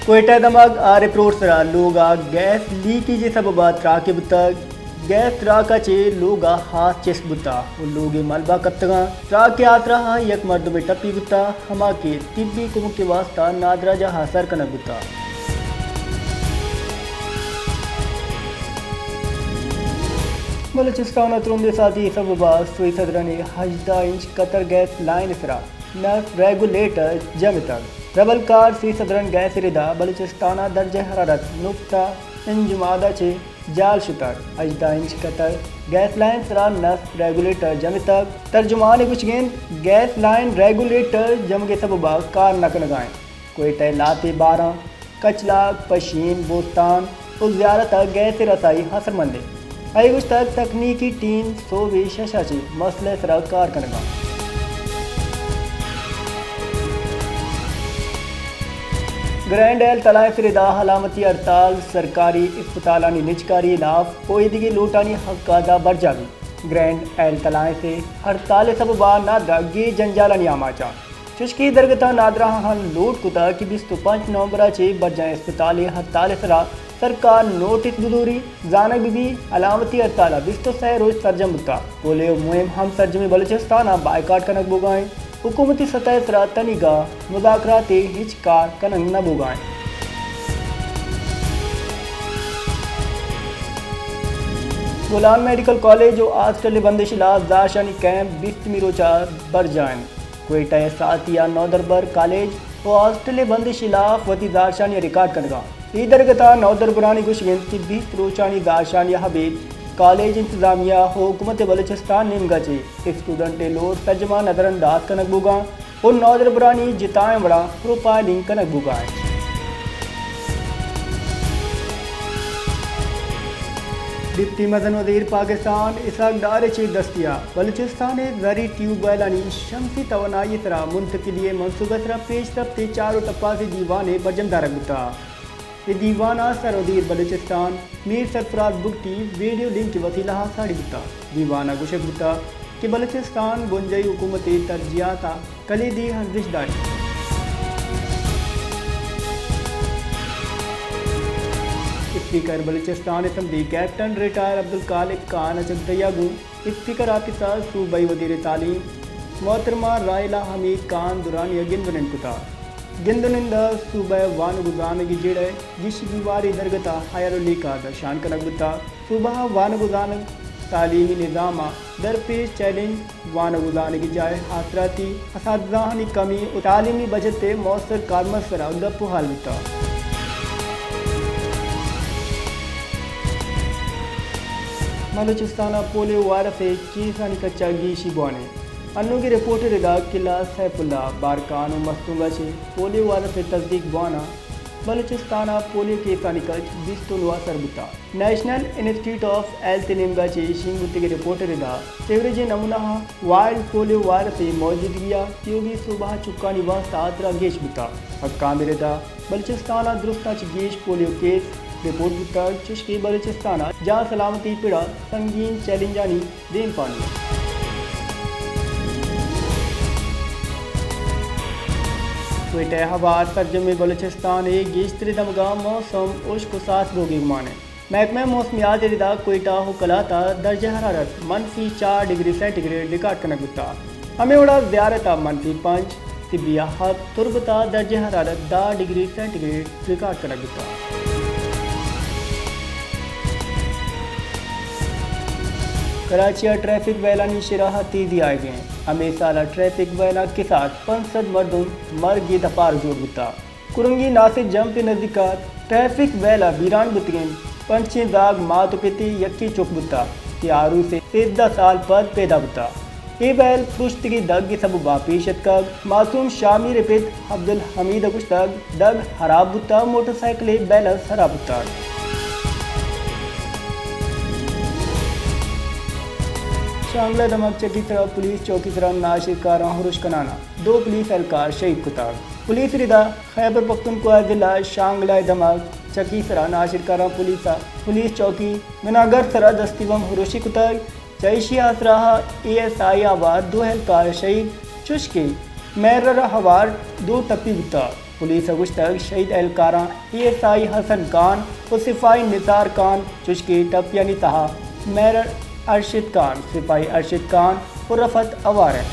कोयटा दमग आरे प्रोट्सरा लोगा gas leakage सबब त्राके बुता गैस त्राकाचे लोगा हाथ चेस बुता और लोगे मलबा कत्तगा त्राके आतरा यक मर्द में टप्पी बुता हमा के तिब्बी कुम के वास्ता नादरा जहा सर कनक बुता बलूचिस्तान तुरंदे साथी सबब सुई सदरने 18 इंच कतर गैस लाइन इसरा नर्स रेगुलेटर जमितक रबल कार सी सदरन गैस रिदा बलूचिस्ताना दर्ज हरारत नुक्ता इंजमादा चे जाल शुतर 18 इंच कतर गैस लाइन सरा नर्स रेगुलेटर जमितक तर्जुमान कुछ गेंद गैस लाइन रेगुलेटर जम के सबबा कार नक नगाएं कोयटा लाते 12 कचला पशीन बोस्तान उस ज़्यारत गैस रसाई हसरमंदे आई कुछ तक तकनीकी टीम सोवी शशाची मसले सरा कार कनगा ग्रैंड एल तलाय फिरदा हलामती हड़ताल सरकारी अस्पतालानी निजकारी लाफ पोयदगी लूटानी हक्कादा बरजावी ग्रैंड एल तलाय से हड़ताल सबबा नादरा गे जंजालानी आमाचा चुशकी दरगता नादरा हन लूट कुता कि 25 नवंबर चे बरजाए अस्पताल हड़ताल सरा सरकार नोटिस बुदूरी जानक बीबी अलामती हड़ताल 20 रोज सरजम बुता पोलियो मुहिम हम सरजमी बलूचिस्तान बायकाट कनक बुगाएं हुकूमती सतह सरा तनिगा मुज़ाकराते हिचकार कनंग न बुगाएं गुलाम मेडिकल कॉलेज और हॉस्टल बंदिशिला दाशानी कैंप 20 रोचा बरजान कोयटा सातिया नौदरबर कॉलेज और हॉस्टल बंदिशिला वती दाशानी रिकॉर्ड करगा इधरगता नौदरबरानी गुशगिंद की 20 रोचानी दाशानी हबीब कॉलेज इंतजामिया हुकूमत बलूचिस्तान निमगाचे स्टूडेंट लोर तर्जमा नजरअंदाज कनक बुगा और नौदरबरानी जिताएं बड़ा प्रोफाइलिंग कनक बुगाएं डिप्टी मदन वजीर पाकिस्तान इसहाक डार चे दस्तिया बलूचिस्तान जरी ट्यूबवेल अनी शमसी तवानाई तरह मुंतकिलिए मनसूबा तरह पेश रफ्ते चारों टप्पा से दीवाने बजम दारक बुता ये दीवाना सरोदीर बलूचिस्तान मीर सरफराज बुगटी वीडियो लिंक की वसीला साड़ी बुता दीवाना गुशक बुता कि बलूचिस्तान गुंजई हुकूमती तरजियाता कलीदी हर्जिशदारी speaker Balochistan assembly captain retire Abdul Khaliq Khan अचकदयागू speaker आतिसा सूबाई वजीर तालीम मोहतरमा रायला हमीद खान दुरानी गिंदुन कुता गिंदुनिंद सूबह वान गुजानगी जिड़े जिश दीवारी दरगता हायरली का दर्शान कनक बुता सुबह वान गुजान तालीमी निज़ामा दरपेश चैलेंज वान गुजानगी जाए हाथराती असादानी कमी तालीमी बजट मौसर कारमसरा गप्पू हाल बुता बलूचिस्तान पोलियो वायरस से चीसानी कच्चा गीशी बुआने अन्नू की रिपोर्ट रिदा किला सैफुल्ला बारकान और मस्तूंगा से पोलियो वायरस से तस्दीक बुआना बलूचिस्तान पोलियो के सानिकच 20 तोलवा सरबुता नेशनल इंस्टीट्यूट ऑफ हेल्थ निमगा चे शिंगुती की रिपोर्ट रिदा एवरेज नमूना वाइल्ड पोलियो वायरस से मौजूदगिया त्योगी सुबह चुका निवास तातरा गेश बुता हक्का मिरदा बलूचिस्तान दुरुस्ता च गेश पोलियो केस रिपोर्ट बुता चुशकी बलूचिस्तान जहाँ सलामती पिड़ा संगीन चैलेंजानी देन पानी कोयटा हवार तर्जमे बलूचिस्तान गेश्तरी दमगा मौसम उश्क सास बोगी माने महकमा मौसमियात रिदा कोयटा हो कलाता दर्ज हरारत -4 डिग्री सेंटीग्रेड रिकॉर्ड कनक बुता हमें उड़ा ज़्यारता -5 तिबिया हद तुरबता दर्ज हरारत 10 डिग्री सेंटीग्रेड रिकॉर्ड कनक बुता कराची ट्रैफिक वैलानी शराहती दिया गए हमेशा ट्रैफिक वैला के साथ 65 मर्दों मर्ग दफार जोड़ बुता कुरंगी नासिर जम के नज़दीकात ट्रैफिक वैला बीरान बुतगें पंची दाग मातुपति यक्की चुक बुता कि आरू से 13 साल पर पैदा बुता ये बैल पुश्तगी दग की सब बापीशत का मासूम शामी रिपित अब्दुल हमीद कुश्तग दग हराब बुता मोटरसाइकिल बैलस हराब बुता शांगला दमक चकी तरह पुलिस चौकी तरह नाशिर कारा हुरुश कनाना 2 पुलिस एहलकार शहीद कुताब पुलिस रिदा खैबर पख्तूनख्वा जिला शांगला दमक चकी तरह नाशिर कारा पुलिस चौकी मनागर तरह दस्तीवम हुरुशी कुताब जैशी आसराहा ASI आवार 2 एहलकार शहीद चुशके मैर हवार 2 टप्पी बुता पुलिस गुश्तक शहीद एहलकारा PSI हसन खान और सिपाही निसार खान चुशकी टपियानी तहा मेयर अरशद खान सिपाही अरशद खान और रफत अवार है।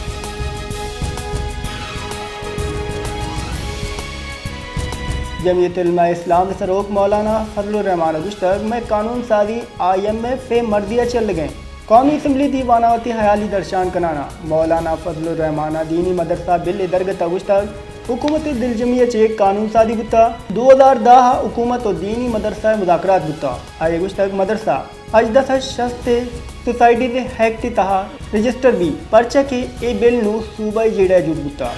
जमीयत उलमा इस्लाम सरोक मौलाना फजलुर रहमान गुश्तक में कानून साजी IMF से मर्दिया चल गए कौमी असम्बली दीवानावती हयाली दर्शान कनाना मौलाना फजलुर रहमान दीनी मदरसा बिल दरगत गुश्तक हुकूमत दिलजमिया चेक कानून सादी बुता 2010 हुकूमत और दीनी मदरसा मुज़ाकरात बुता आए गुश्तक मदरसा अजदस शस्ते सोसाइटी के हैक्ट तहा रजिस्टर भी पर्चा के ए बिल नू सूबाई जेड़ा जुट बुता।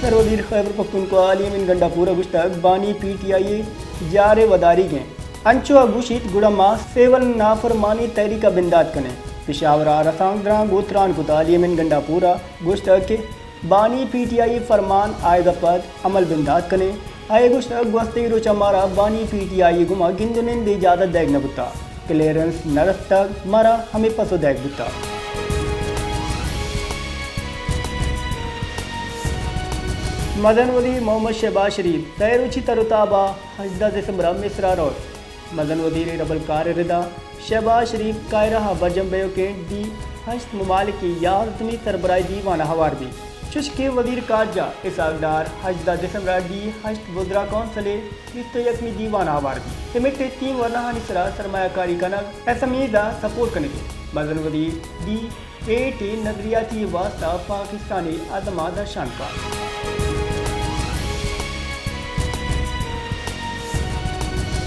सरवजीर खैबर पख्तूनख्वा अमीन गंडापुरा गुश्तक बानी PTI जारे वदारी गए अंचो गुशित गुड़मा सेवल नाफरमानी तहरीका बिंदात कने पिशावरा रसांगद्रा गोत्रान कुताली अमीन गंडापुरा गुश्तक के बानी PTI फरमान आयगा पद अमल बिंदात कने आए गुश्तक वस्ती रोचा मारा बानी PTI गुमा गिंदुनिन दे इजाजत दैग न बुता क्लियरेंस नरस तक मारा हमें पसो दैग बुता। मदन वजीर मोहम्मद शहबाज शरीफ तैरुची तरुताबा हजदा दिसंबर मिसरा रोड मदन वजीर रबलकार रिदा शहबाज शरीफ कायरा बरजम बेयो के दी हश्त ममालिक की याजमी सरबराही दीवाना हवार भी चुश के वजीर कारजा इसाकदार हजदा दिसंबर दी हश्त वज़रा कौंसले तो यकमी दीवाना हवार भी सिमिट 3 वरना निसरा सरमायाकारी कनक SME सपोर्ट करने मदन वजीर दी 8 नजरियाती वास्ता पाकिस्तानी आदमा दर्शान का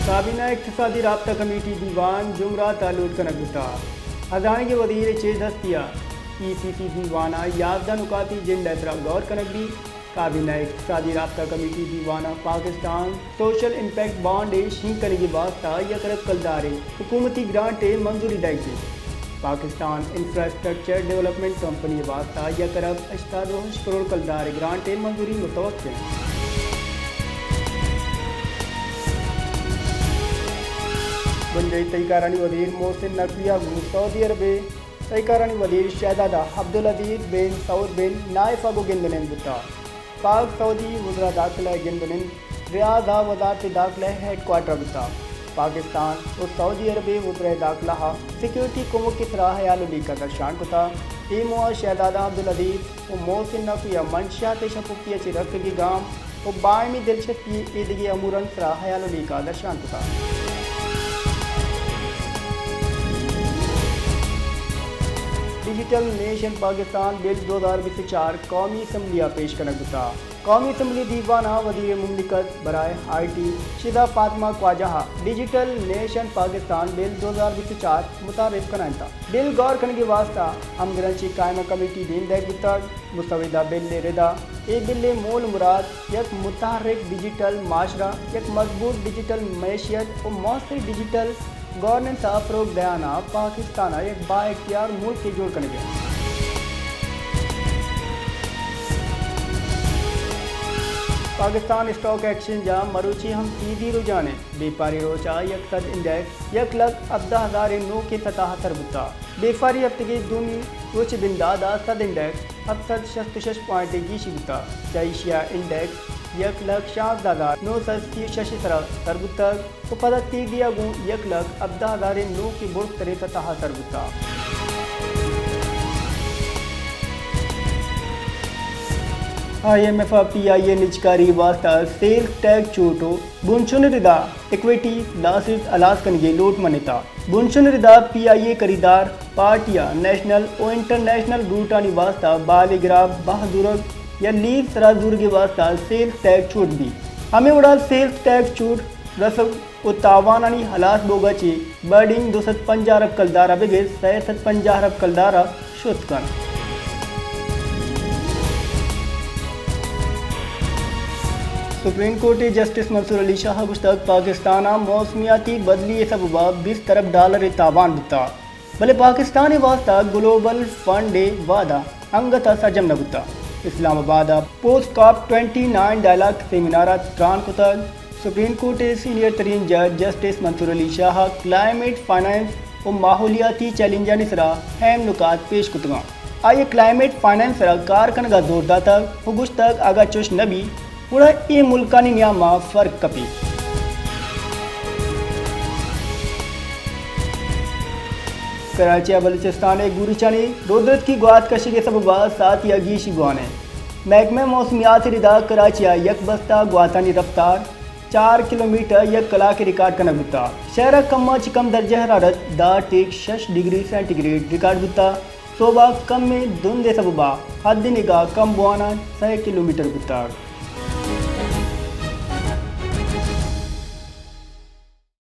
काबीना इक़्तिसादी राब्ता कमेटी दीवान जुमरा तालुट का नगुता हजानी के वजीर चे दस्तिया ECC दीवाना याजदा नुकाती जेंडा तरह गौर कनकदी काबीना इक़्तिसादी राब्ता कमेटी दीवाना Pakistan social impact bond shrink करने के वास्ता यकरब कलदारे हुकूमती ग्रांट मंजूरी दायी पाकिस्तान इंफ्रास्ट्रक्चर डेवलपमेंट कंपनी वास्ता यकरब 88 करोड़ कलदारे ग्रांट मंजूरी मुतवक्किल बंजई तईकारानी वजीर मोहसिन नकविया सऊदी अरब तईकारानी वजीर शहजादा अब्दुल अजीज बिन सऊद बिन नाइफा को गिंदनिन बुता पाक सऊदी वज़रा दाखिला गिंदनिन रियादा वजारत दाखिला हेडक्वार्टर बुता पाकिस्तान और सऊदी अरब वज़रा दाखिला सिक्योरिटी कुमक की सराह याली का दर्शान कुता ईमो शहजादा अब्दुल अजीज और मोहसिन नकविया मंशियात शफुकिया चे रक्त की गाम और बायमी दिलचस्पी ईदगी अमूरन सराह याली का दर्शान कुता। डिजिटल नेशन पाकिस्तान बिल 2024 कौमी असम्बलिया पेश करना गुता कौमी असम्बली दीवाना वजीर मुमलिकत बराए IT Shaza Fatima Khawaja digital nation Pakistan bill 2024 मुतारिफ कराता बिल गौर करने के वास्ता हमगरंची कायमा कमेटी दिन दैग गुता मुस्तविदा बिल रिदा ए बिल मूल मुराद यक मुतहर्रिक डिजिटल माशरा यक मजबूत डिजिटल मैशियत और मौसर डिजिटल गवर्नेंस फ़रोग दयाना पाकिस्तान एक बाइख्तियार मुल्क के जोड़ करने गया पाकिस्तान स्टॉक एक्सचेंज मरूची हम सीधी रुझाने बेपारी रोचा यकसद इंडेक्स 1,10,9 की सतह सरबुता बेपारी हफ्ते दूनी रोच बिंदादा सद इंडेक्स अक्सर 66 पॉइंट की शिबुता जैशिया इंडेक्स 1,60,936 सरबुतक उपदक तीदिया गु 1,10,9 की बुर्क तरे सतह सरबुता IMF PIA निचकारी वास्ता सेल्स टैग चोटो बुनशुन रिदा इक्विटी लासिस अलास्कन ये लोट मनिता बुनशुन रिदा PIA खरीदार पार्टिया नेशनल और इंटरनेशनल रूटानी वास्ता बालिग्रा बहादुरग या लीव सराजूर के वास्ता सेल्स टैग छूट दी हमें उड़ा सेल्स टैग छूट रसम और तावानी हलास बोगा ची बर्डिंग 250 अरब कलदारा बेगे 650 अरब कलदारा शुतकन supreme court justice Mansoor Ali Shah गुश्तक पाकिस्तान मौसमियाती बदली सबबा 20 अरब डॉलर तावान बुता भले पाकिस्तान वास्ता ग्लोबल फंड वादा अंगता सजम नबुता Islamabad post COP 29 dialogue seminar त्रान कुतक सुप्रीम कोर्ट सीनियर तरीन जज justice Mansoor Ali Shah climate finance और माहौलियाती चैलेंजा निसरा अहम नुकात पेश कुतगा आइए क्लाइमेट फाइनेंस कार कनगा जोरदार हुगुश तक आगा चुश नबी उड़ा ई मुल्कानी नियामा फर्क कपी कराची बलूचिस्तान गुरुचानी रुद्रत की गुआत कशी के सबब साथ या गीशी गुआने महकमे मौसमियात रिदा कराची यक बस्ता गुआतानी रफ्तार 4 किलोमीटर यक कला के रिकॉर्ड करना गुता शहर कम कम दर्जा हरारत 6 डिग्री सेंटीग्रेड रिकॉर्ड गुता सोबा कम में धुंधे सबबा हद निगाह कम बुआना 6 किलोमीटर गुता।